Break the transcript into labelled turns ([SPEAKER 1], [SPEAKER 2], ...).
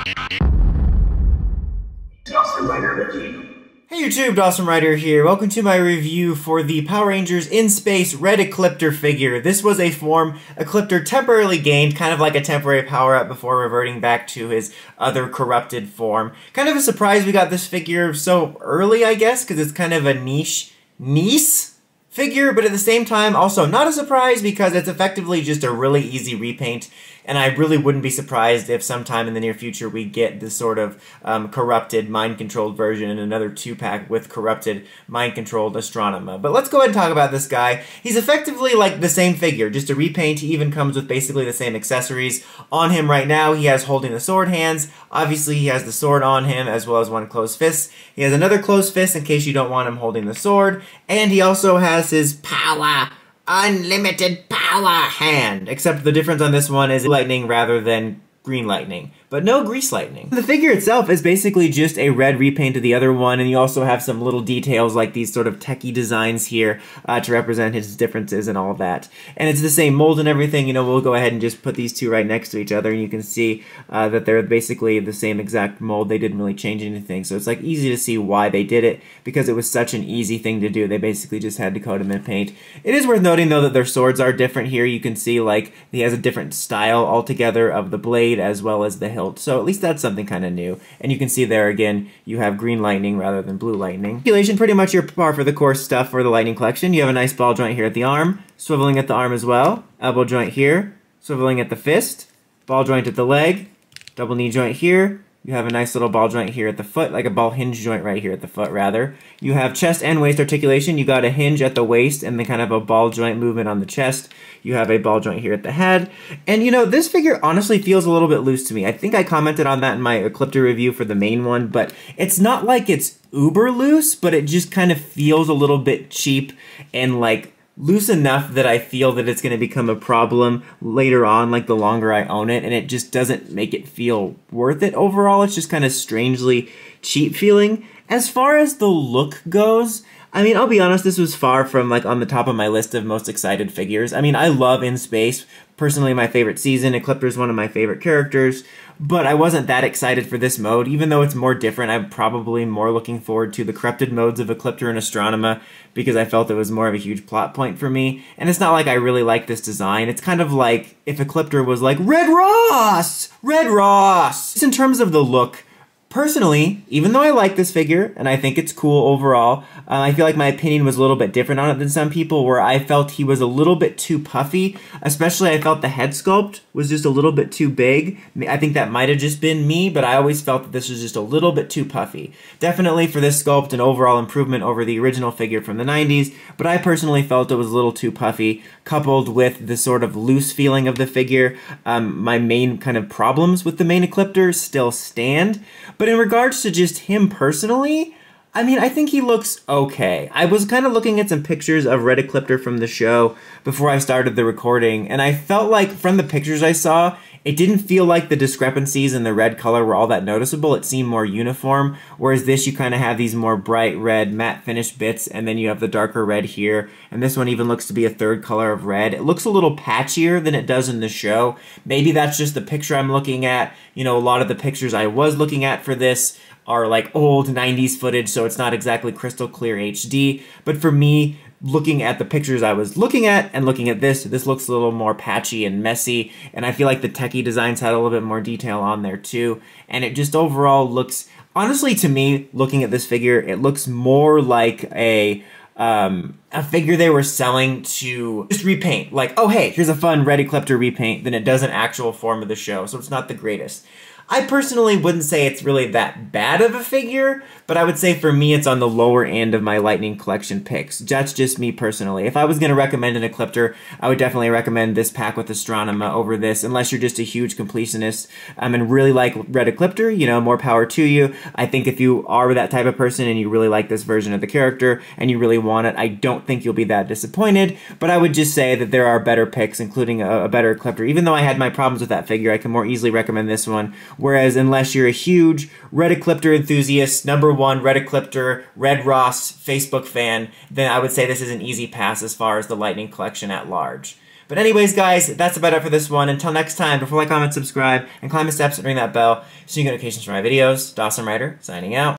[SPEAKER 1] Hey YouTube, Dawson Rider here. Welcome to my review for the Power Rangers in Space Red Ecliptor figure. This was a form Ecliptor temporarily gained, kind of like a temporary power-up before reverting back to his other corrupted form. Kind of a surprise we got this figure so early, I guess, because it's kind of a niche figure, but at the same time, also not a surprise because it's effectively just a really easy repaint, and I really wouldn't be surprised if sometime in the near future we get this sort of corrupted, mind-controlled version and another 2-pack with corrupted, mind-controlled Astronema. But let's go ahead and talk about this guy. He's effectively like the same figure, just a repaint. He even comes with basically the same accessories. On him right now, he has holding the sword hands. Obviously, he has the sword on him as well as one closed fist. He has another closed fist in case you don't want him holding the sword. And he also has his power, unlimited power hand. Except the difference on this one is lightning rather than green lightning. But no grease lightning. The figure itself is basically just a red repaint of the other one, and you also have some little details like these sort of techie designs here to represent his differences and all of that. And it's the same mold and everything. You know, we'll go ahead and just put these two right next to each other, and you can see that they're basically the same exact mold. They didn't really change anything, so it's like easy to see why they did it, because it was such an easy thing to do. They basically just had to coat him in paint. It is worth noting though that their swords are different here. You can see like he has a different style altogether of the blade as well as the hilt. So at least that's something kind of new. And you can see there again, you have green lightning rather than blue lightning. Articulation, pretty much your par for the course stuff for the lightning collection. You have a nice ball joint here at the arm, swiveling at the arm as well, elbow joint here, swiveling at the fist, ball joint at the leg, double knee joint here. You have a nice little ball joint here at the foot, like a ball hinge joint right here at the foot, rather. You have chest and waist articulation. You got a hinge at the waist and then kind of a ball joint movement on the chest. You have a ball joint here at the head. And, you know, this figure honestly feels a little bit loose to me. I think I commented on that in my Ecliptor review for the main one, but it's not like it's uber loose, but it just kind of feels a little bit cheap and, like, loose enough that I feel that it's going to become a problem later on, like the longer I own it, and it just doesn't make it feel worth it overall. It's just kind of strangely cheap feeling. As far as the look goes, I mean, I'll be honest, this was far from like on the top of my list of most excited figures. I mean, I love In Space. Personally, my favorite season. Ecliptor is one of my favorite characters, but I wasn't that excited for this mode. Even though it's more different, I'm probably more looking forward to the corrupted modes of Ecliptor and Astronema because I felt it was more of a huge plot point for me. And it's not like I really like this design. It's kind of like if Ecliptor was like, Red Ross! Red Ross! Just in terms of the look, personally, even though I like this figure, and I think it's cool overall, I feel like my opinion was a little bit different on it than some people, where I felt he was a little bit too puffy. Especially, I felt the head sculpt was just a little bit too big. I think that might have just been me, but I always felt that this was just a little bit too puffy. Definitely for this sculpt, an overall improvement over the original figure from the 90s, but I personally felt it was a little too puffy, coupled with the sort of loose feeling of the figure. My main kind of problems with the main Ecliptor still stand. But in regards to just him personally, I mean, I think he looks okay. I was kind of looking at some pictures of Red Ecliptor from the show before I started the recording, and I felt like from the pictures I saw, it didn't feel like the discrepancies in the red color were all that noticeable. It seemed more uniform, whereas this you kind of have these more bright red matte finish bits, and then you have the darker red here, and this one even looks to be a third color of red. It looks a little patchier than it does in the show. Maybe that's just the picture I'm looking at. You know, a lot of the pictures I was looking at for this are like old 90s footage, so it's not exactly crystal clear HD, but for me, looking at the pictures I was looking at and looking at this looks a little more patchy and messy, and I feel like the techie designs had a little bit more detail on there too, and it just overall looks, honestly to me, looking at this figure, it looks more like a figure they were selling to just repaint. Like, oh hey, here's a fun Red Ecliptor repaint, than it does an actual form of the show, so it's not the greatest. I personally wouldn't say it's really that bad of a figure, but I would say for me it's on the lower end of my Lightning Collection picks. That's just me personally. If I was going to recommend an Ecliptor, I would definitely recommend this pack with Astronema over this, unless you're just a huge completionist and really like Red Ecliptor, you know, more power to you. I think if you are that type of person and you really like this version of the character and you really want it, I don't think you'll be that disappointed, but I would just say that there are better picks, including a better Ecliptor. Even though I had my problems with that figure, I can more easily recommend this one. Whereas unless you're a huge Red Ecliptor enthusiast, #1 Red Ecliptor, Red Ross Facebook fan, then I would say this is an easy pass as far as the Lightning Collection at large. But anyways, guys, that's about it for this one. Until next time, don't forget to like, comment, subscribe, and climb the steps and ring that bell so you get notifications for my videos. Dawson Ryder, signing out.